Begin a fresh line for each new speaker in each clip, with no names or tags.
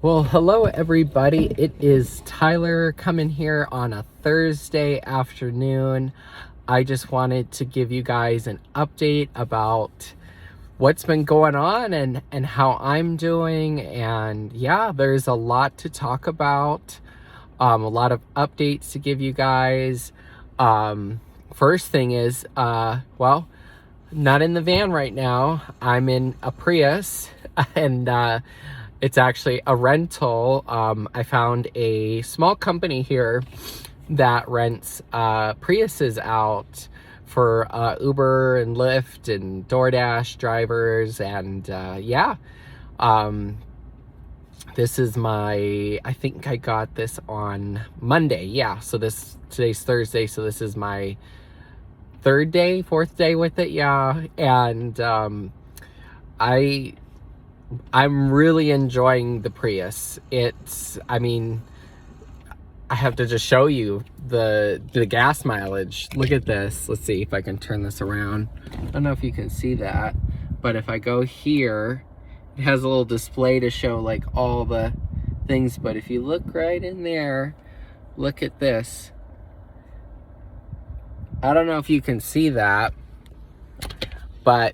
Well, hello everybody. It is Tyler coming here on a Thursday afternoon. I just wanted to give you guys an update about what's been going on and how I'm doing. And yeah, there's a lot to talk about. A lot of updates to give you guys. First thing is, not in the van right now. I'm in a Prius and it's actually a rental. I found a small company here that rents Priuses out for Uber and Lyft and DoorDash drivers. And this is I think I got this on Monday. Yeah, so today's Thursday, so this is my fourth day with it. Yeah, and I'm really enjoying the Prius. I have to just show you the gas mileage. Look at this. Let's see if I can turn this around. I don't know if you can see that, but if I go here, it has a little display to show like all the things. But if you look right in there, look at this. I don't know if you can see that, but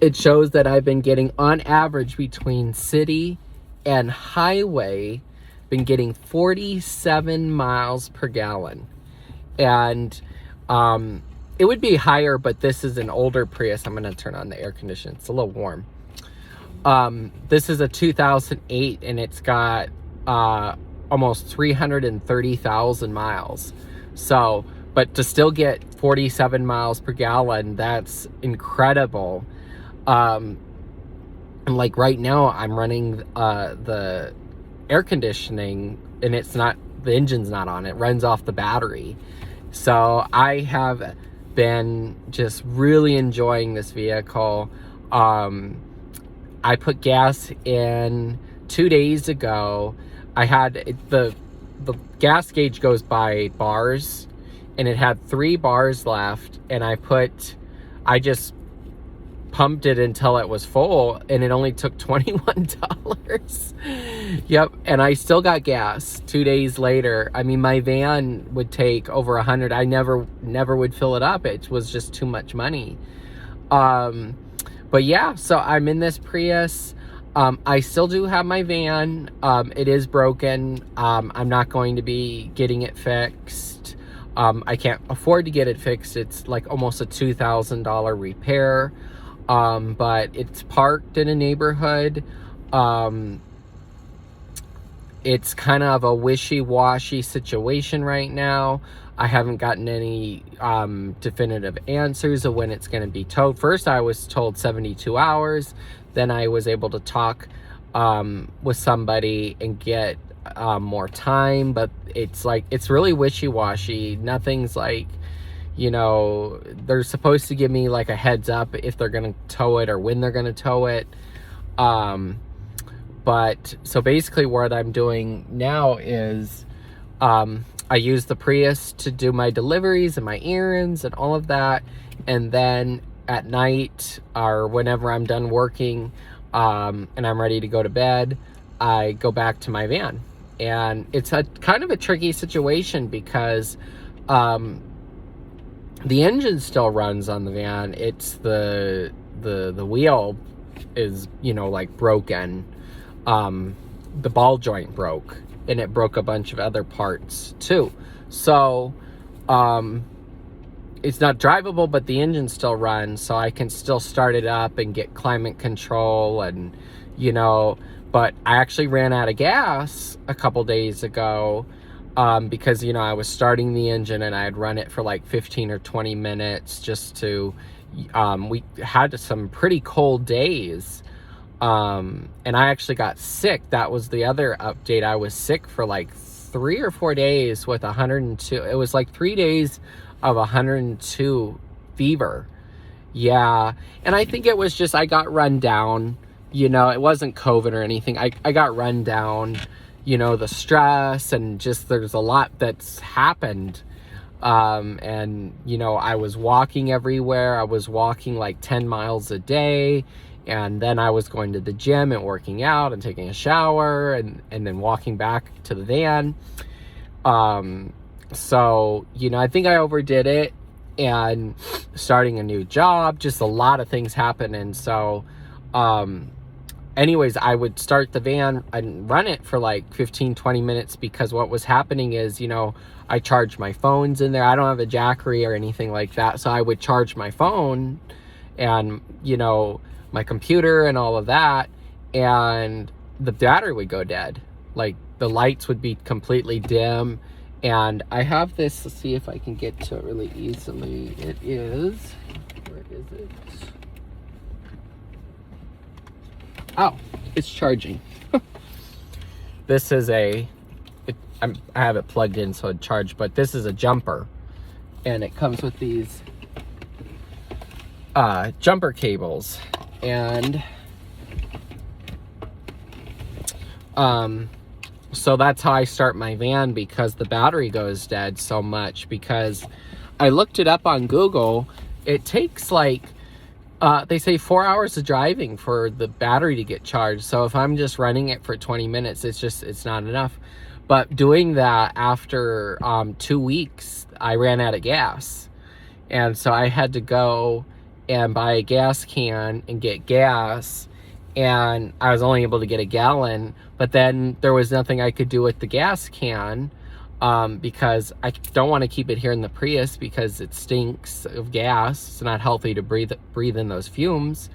it shows that I've been getting, on average, between city and highway, been getting 47 miles per gallon. And it would be higher, but this is an older Prius. I'm gonna turn on the air conditioner. It's a little warm. This is a 2008 and it's got almost 330,000 miles. So, but to still get 47 miles per gallon, that's incredible. And like right now I'm running the air conditioning and the engine's not on. It runs off the battery. So I have been just really enjoying this vehicle. I put gas in 2 days ago. I had the gas gauge goes by bars, and it had 3 bars left, and I just pumped it until it was full, and it only took $21. Yep, and I still got gas 2 days later. I mean, my van would take over 100. I never would fill it up. It was just too much money. But yeah, so I'm in this Prius. I still do have my van. It is broken. I'm not going to be getting it fixed. I can't afford to get it fixed. It's like almost a $2,000 repair. But it's parked in a neighborhood. It's kind of a wishy-washy situation right now. I haven't gotten any definitive answers of when it's going to be towed. First, I was told 72 hours. Then I was able to talk with somebody and get more time. But it's really wishy-washy. Nothing's like, they're supposed to give me like a heads up if they're going to tow it or when they're going to tow it. But so basically what I'm doing now is I use the Prius to do my deliveries and my errands and all of that. And then at night or whenever I'm done working and I'm ready to go to bed, I go back to my van. And it's a kind of a tricky situation because the engine still runs on the van. It's the wheel is, like broken. The ball joint broke, and it broke a bunch of other parts too. So it's not drivable, but the engine still runs, so I can still start it up and get climate control and, but I actually ran out of gas a couple days ago. Because, I was starting the engine and I had run it for like 15 or 20 minutes just to, we had some pretty cold days. And I actually got sick. That was the other update. I was sick for like 3 or 4 days with 102. It was like 3 days of 102 fever. Yeah. And I think it was just, I got run down, it wasn't COVID or anything. I got run down. The stress and just there's a lot that's happened. And, I was walking everywhere. I was walking like 10 miles a day And then I was going to the gym and working out and taking a shower and then walking back to the van. So, I think I overdid it, and starting a new job, just a lot of things happen. And so, anyways, I would start the van and run it for like 15-20 minutes, because what was happening is, I charged my phones in there. I don't have a jackery or anything like that. So I would charge my phone and, my computer and all of that, and the battery would go dead. Like, the lights would be completely dim. And I have this, let's see if I can get to it really easily. It is, where is it? Oh, it's charging. This is I have it plugged in so it charged, but this is a jumper, and it comes with these jumper cables. And so that's how I start my van, because the battery goes dead so much. Because I looked it up on Google, it takes like they say 4 hours of driving for the battery to get charged. So if I'm just running it for 20 minutes, it's not enough. But doing that, after 2 weeks, I ran out of gas. And so I had to go and buy a gas can and get gas. And I was only able to get a gallon. But then there was nothing I could do with the gas can, because I don't want to keep it here in the Prius, because it stinks of gas. It's not healthy to breathe in those fumes.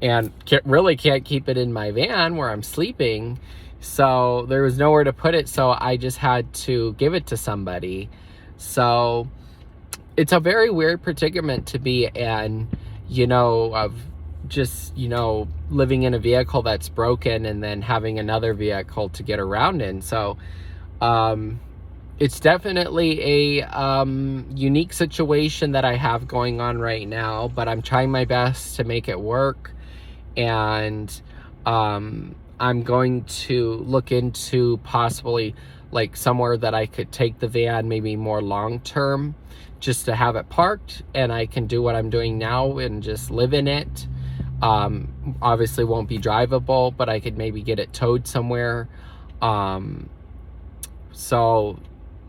And really can't keep it in my van where I'm sleeping. So there was nowhere to put it, so I just had to give it to somebody. So it's a very weird predicament to be in, of just, living in a vehicle that's broken and then having another vehicle to get around in. So it's definitely a unique situation that I have going on right now, but I'm trying my best to make it work. And I'm going to look into possibly like somewhere that I could take the van, maybe more long term, just to have it parked, and I can do what I'm doing now and just live in it. Obviously won't be drivable, but I could maybe get it towed somewhere. So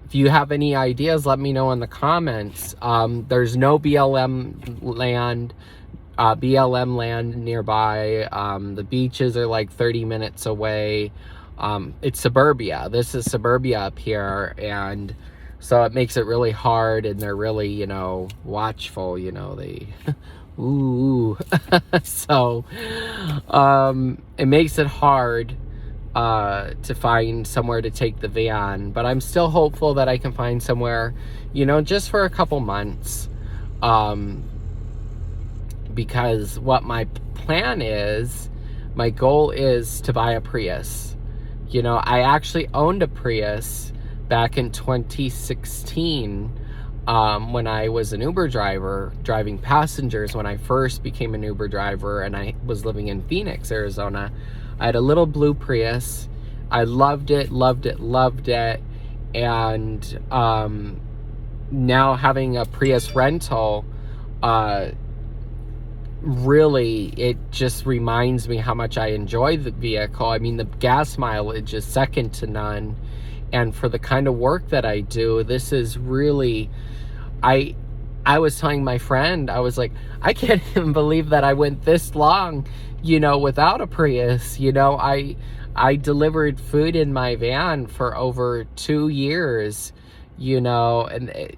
if you have any ideas, let me know in the comments. There's no BLM land nearby. The beaches are like 30 minutes away. It's suburbia. This is suburbia up here, and so it makes it really hard. And they're really, watchful. They ooh. So it makes it hard to find somewhere to take the van, but I'm still hopeful that I can find somewhere, just for a couple months. Because what my plan is, my goal is to buy a Prius. I actually owned a Prius back in 2016, when I was an Uber driver, driving passengers. When I first became an Uber driver and I was living in Phoenix, Arizona, I had a little blue Prius. I loved it. And now having a Prius rental, really, it just reminds me how much I enjoy the vehicle. I mean, the gas mileage is second to none. And for the kind of work that I do, this is really, I was telling my friend, I was like, I can't even believe that I went this long, without a Prius. I delivered food in my van for over 2 years, and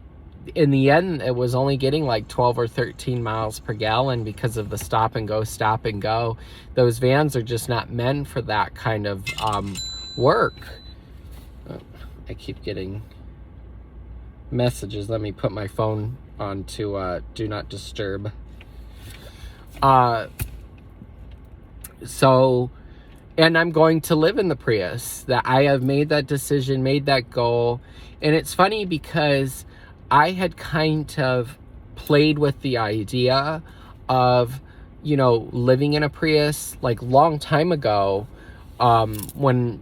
in the end, it was only getting like 12 or 13 miles per gallon because of the stop and go. Those vans are just not meant for that kind of work. I keep getting messages. Let me put my phone on to do not disturb. So, and I'm going to live in the Prius. That I have made that decision, made that goal. And it's funny because I had kind of played with the idea of, living in a Prius like long time ago, when,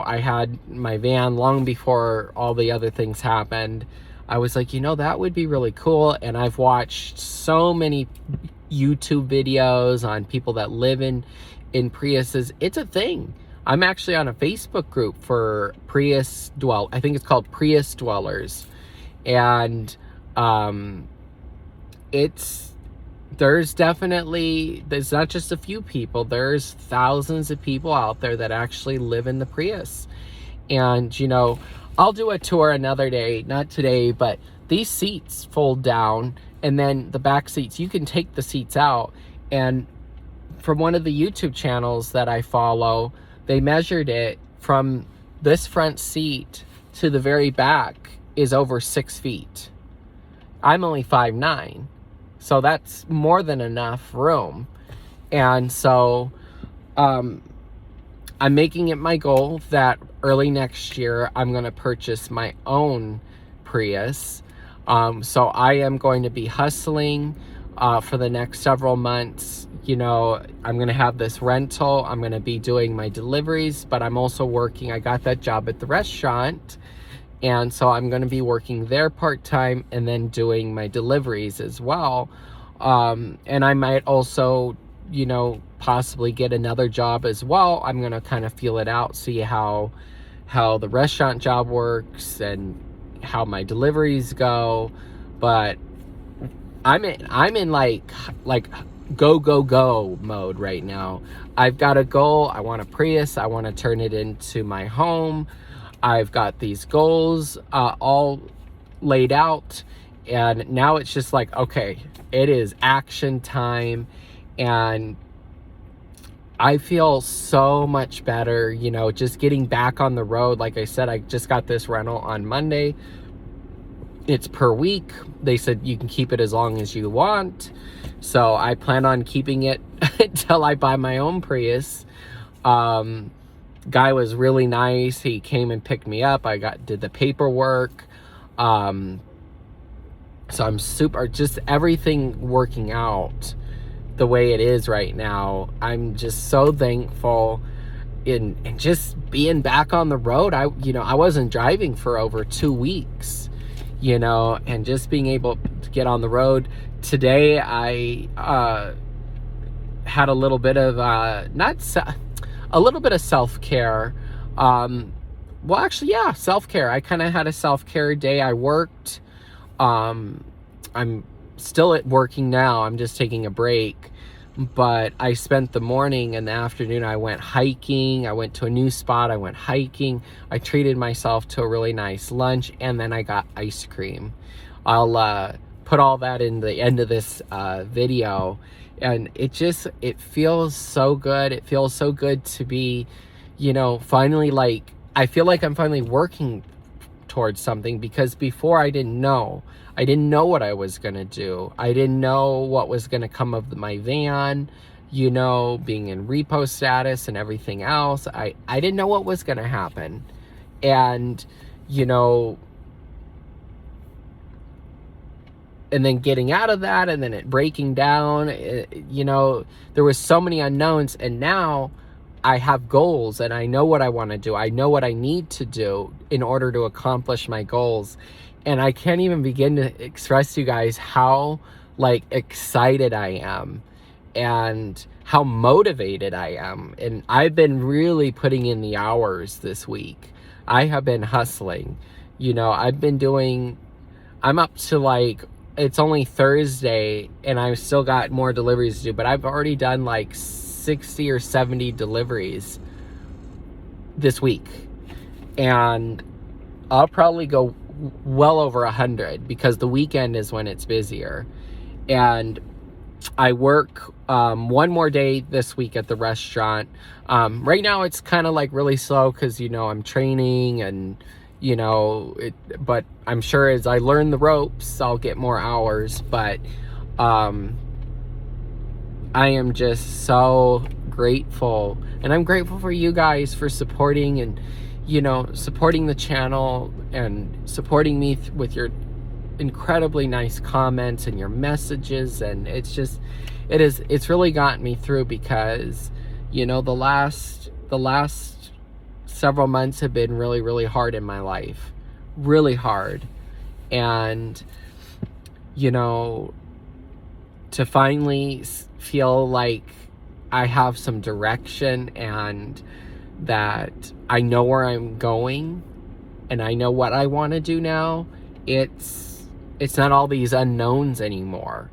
I had my van, long before all the other things happened. I was like, that would be really cool. And I've watched so many YouTube videos on people that live in Priuses. It's a thing. I'm actually on a Facebook group for I think it's called Prius Dwellers. And there's not just a few people, there's thousands of people out there that actually live in the Prius. And, you know, I'll do a tour another day, not today, but these seats fold down, and then the back seats, you can take the seats out. And from one of the YouTube channels that I follow, they measured it from this front seat to the very back is over 6 feet. I'm only 5'9", so that's more than enough room. And so I'm making it my goal that early next year I'm going to purchase my own Prius. So I am going to be hustling for the next several months. You know, I'm going to have this rental. I'm going to be doing my deliveries, but I'm also working. I got that job at the restaurant, and so I'm going to be working there part-time and then doing my deliveries as well. And I might also, you know, possibly get another job as well. I'm going to kind of feel it out, see how the restaurant job works and how my deliveries go. But I'm in like go mode right now. I've got a goal. I want a Prius. I want to turn it into my home. I've got these goals all laid out, and now it's just like, okay, it is action time. And I feel so much better, you know, just getting back on the road. Like I said, I just got this rental on Monday. It's per week. They said you can keep it as long as you want. So I plan on keeping it until I buy my own Prius. Guy was really nice. He came and picked me up. Did the paperwork. So I'm just everything working out the way it is right now. I'm just so thankful in just being back on the road. I wasn't driving for over 2 weeks, you know, and just being able to get on the road. Today I had a little bit of self-care. Well, actually, yeah, self-care. I kind of had a self-care day. I worked. I'm still working now. I'm just taking a break. But I spent the morning and the afternoon. I went hiking. I went to a new spot. I went hiking. I treated myself to a really nice lunch, and then I got ice cream. I'll put all that in the end of this video. And it feels so good. It feels so good to be, you know, finally, like, I feel like I'm finally working towards something, because before I didn't know what I was going to do. I didn't know what was going to come of my van, you know, being in repo status and everything else. I didn't know what was going to happen. And, you know, and then getting out of that, and then it breaking down, you know, there was so many unknowns. And now I have goals, and I know what I want to do. I know what I need to do in order to accomplish my goals. And I can't even begin to express to you guys how, like, excited I am and how motivated I am. And I've been really putting in the hours this week. I have been hustling. You know, I'm up to, like, it's only Thursday and I've still got more deliveries to do, but I've already done like 60 or 70 deliveries this week. And I'll probably go well over 100, because the weekend is when it's busier. And I work one more day this week at the restaurant. Right now it's kind of like really slow, because, you know, I'm training, and, you know, but I'm sure as I learn the ropes, I'll get more hours. But I am just so grateful, and I'm grateful for you guys for supporting, and, you know, supporting the channel and supporting me with your incredibly nice comments and your messages. And it's really gotten me through, because, you know, the last several months have been really, really hard in my life, really hard. And, you know, to finally feel like I have some direction and that I know where I'm going and I know what I want to do now. It's not all these unknowns anymore.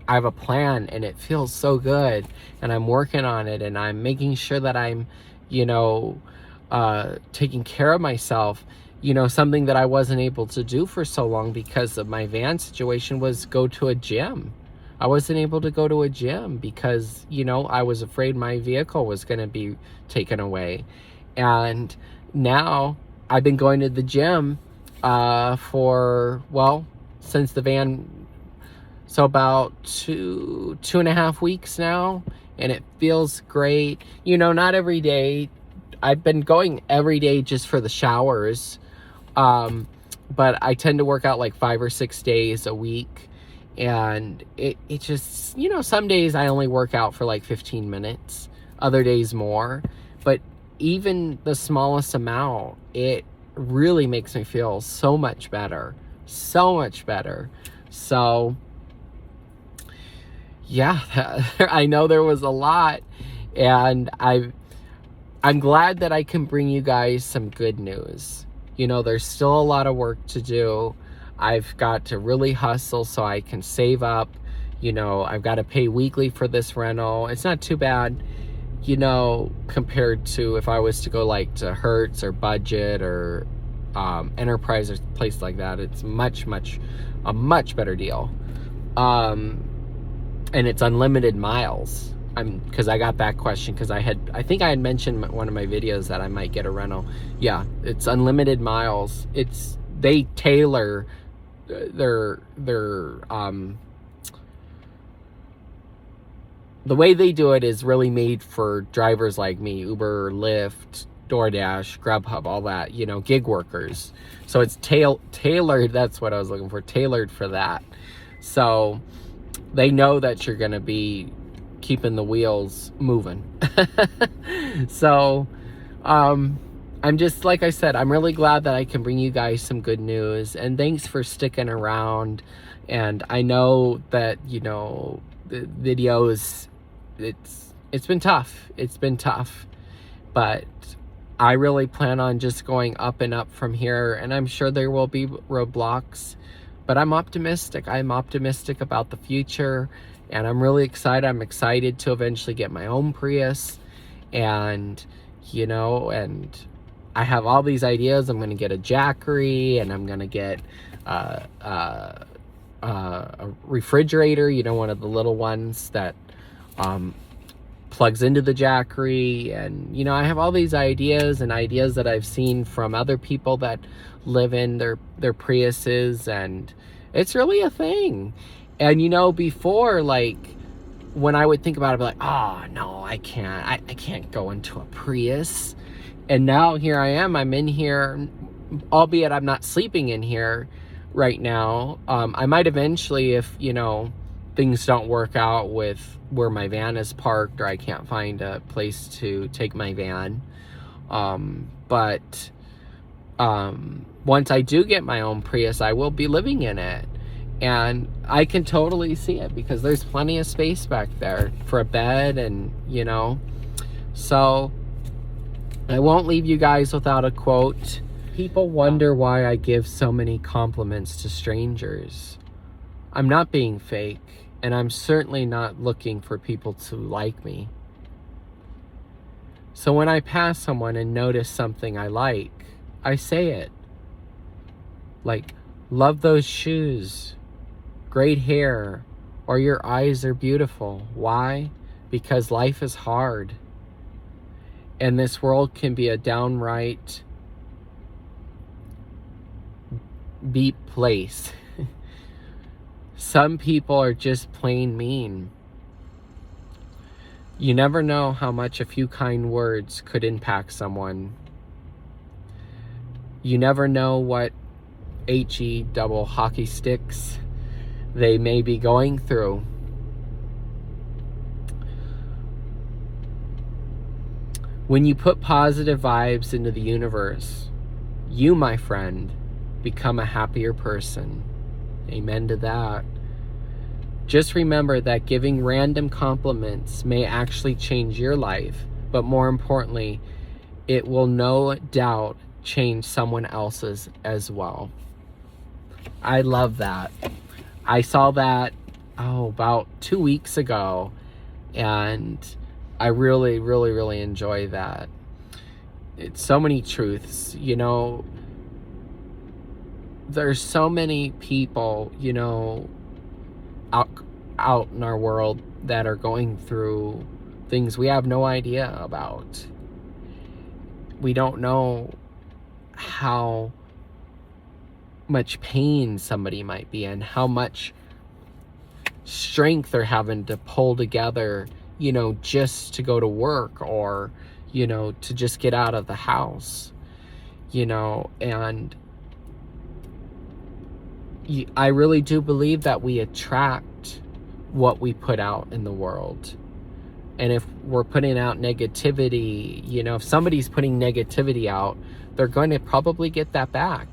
I have a plan and it feels so good, and I'm working on it, and I'm making sure that I'm, taking care of myself. Something that I wasn't able to do for so long because of my van situation was go to a gym. I wasn't able to go to a gym because, I was afraid my vehicle was going to be taken away. And now I've been going to the gym since the van, so about 2.5 weeks now, and it feels great. Not every day. I've been going every day just for the showers, but I tend to work out like 5 or 6 days a week, and it just, some days I only work out for like 15 minutes, other days more, but even the smallest amount, it really makes me feel so much better. So yeah, I know there was a lot, and I'm glad that I can bring you guys some good news. There's still a lot of work to do. I've got to really hustle so I can save up. I've got to pay weekly for this rental. It's not too bad, compared to if I was to go like to Hertz or Budget or Enterprise or place like that. It's a much better deal. And it's unlimited miles. Because I got that question because I think I had mentioned one of my videos that I might get a rental. Yeah, it's unlimited miles. They tailor their the way they do it is really made for drivers like me, Uber, Lyft, DoorDash, Grubhub, all that, gig workers. So it's tailored, that's what I was looking for, tailored for that. So they know that you're going to be keeping the wheels moving. So I'm just, like I said, I'm really glad that I can bring you guys some good news, and thanks for sticking around. And I know that the videos, it's been tough, but I really plan on just going up and up from here, and I'm sure there will be roadblocks, but I'm optimistic about the future. And I'm really excited. I'm excited to eventually get my own Prius. And, and I have all these ideas. I'm going to get a Jackery, and I'm going to get a refrigerator, one of the little ones that plugs into the Jackery. And, I have all these ideas that I've seen from other people that live in their Priuses. And it's really a thing. And before, like, when I would think about it, I'd be like, oh no, I can't go into a Prius. And now here I am, I'm in here, albeit I'm not sleeping in here right now. I might eventually, if things don't work out with where my van is parked, or I can't find a place to take my van. But once I do get my own Prius, I will be living in it. And I can totally see it because there's plenty of space back there for a bed, and so I won't leave you guys without a quote. People wonder why I give so many compliments to strangers. I'm not being fake, and I'm certainly not looking for people to like me. So when I pass someone and notice something I like, I say it. Like, love those shoes. Great hair, or your eyes are beautiful. Why? Because life is hard. And this world can be a downright beat place. Some people are just plain mean. You never know how much a few kind words could impact someone. You never know what HE double hockey sticks they may be going through. When you put positive vibes into the universe, you, my friend, become a happier person. Amen to that. Just remember that giving random compliments may actually change your life, but more importantly, it will no doubt change someone else's as well. I love that. I saw that, about 2 weeks ago, and I really, really, really enjoy that. It's so many truths, there's so many people, out in our world that are going through things we have no idea about. We don't know how much pain somebody might be in, how much strength they're having to pull together, just to go to work, or, to just get out of the house, and I really do believe that we attract what we put out in the world. And if we're putting out negativity, if somebody's putting negativity out, they're going to probably get that back,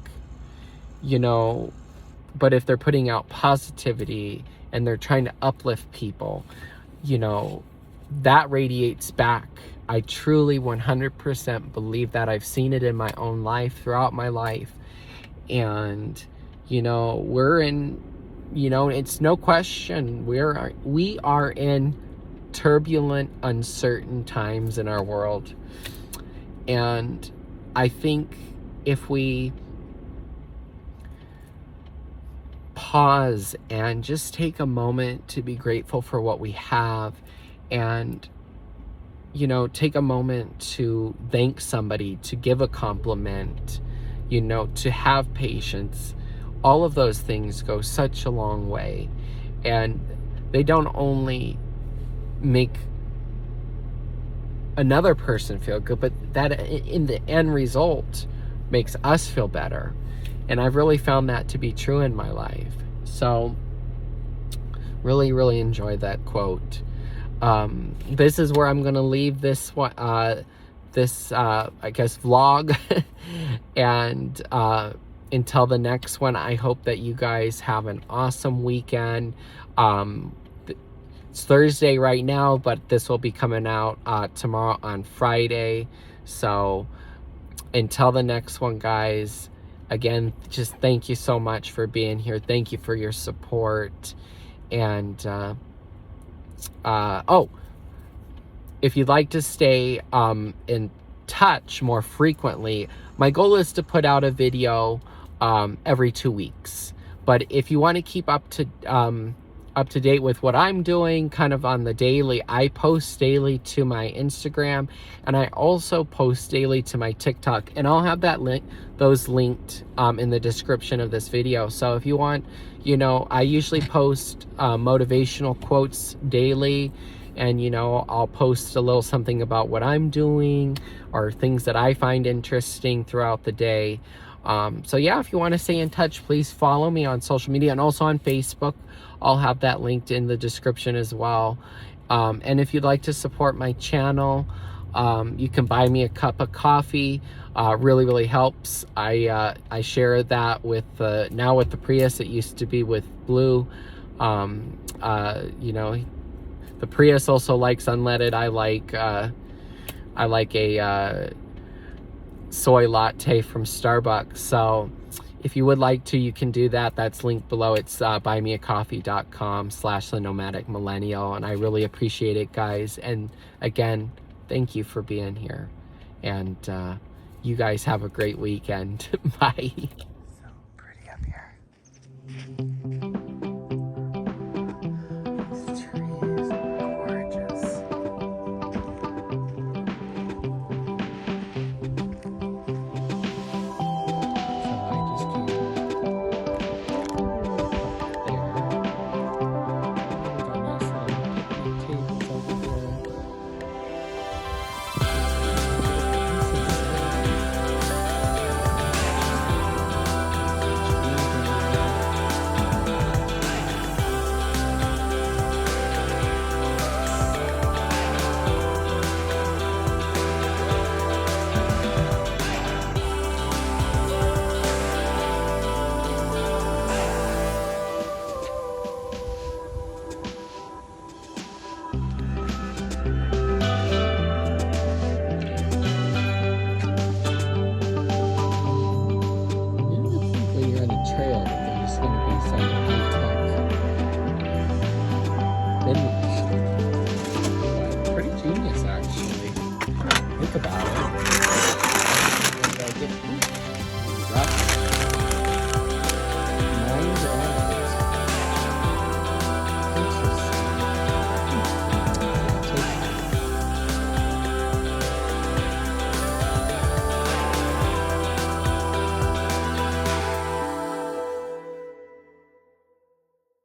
but if they're putting out positivity and they're trying to uplift people, that radiates back. I truly 100% believe that. I've seen it in my own life, throughout my life. And, we're in, it's no question, we are in turbulent, uncertain times in our world. And I think if we pause and just take a moment to be grateful for what we have, and take a moment to thank somebody, to give a compliment, to have patience, all of those things go such a long way. And they don't only make another person feel good, but that in the end result makes us feel better. And I've really found that to be true in my life. So really, really enjoy that quote. This is where I'm going to leave this one, I guess, vlog. And until the next one, I hope that you guys have an awesome weekend. It's Thursday right now, but this will be coming out tomorrow on Friday. So until the next one, guys, again, just thank you so much for being here. Thank you for your support. And if you'd like to stay in touch more frequently, my goal is to put out a video every 2 weeks. But if you want to keep up to date with what I'm doing kind of on the daily, I post daily to my Instagram, and I also post daily to my TikTok, and I'll have those linked in the description of this video. So if you want, I usually post motivational quotes daily, and I'll post a little something about what I'm doing or things that I find interesting throughout the day. So yeah, if you want to stay in touch, please follow me on social media, and also on Facebook. I'll have that linked in the description as well. And if you'd like to support my channel, you can buy me a cup of coffee. Really, really helps. I share that with now with the Prius. It used to be with Blue. The Prius also likes unleaded. I like a soy latte from Starbucks. So if you would like to, you can do that. That's linked below. It's buymeacoffee.com/thenomadicmillennial. And I really appreciate it, guys. And again, thank you for being here. And you guys have a great weekend. Bye. So pretty up here. These trees are gorgeous. about it.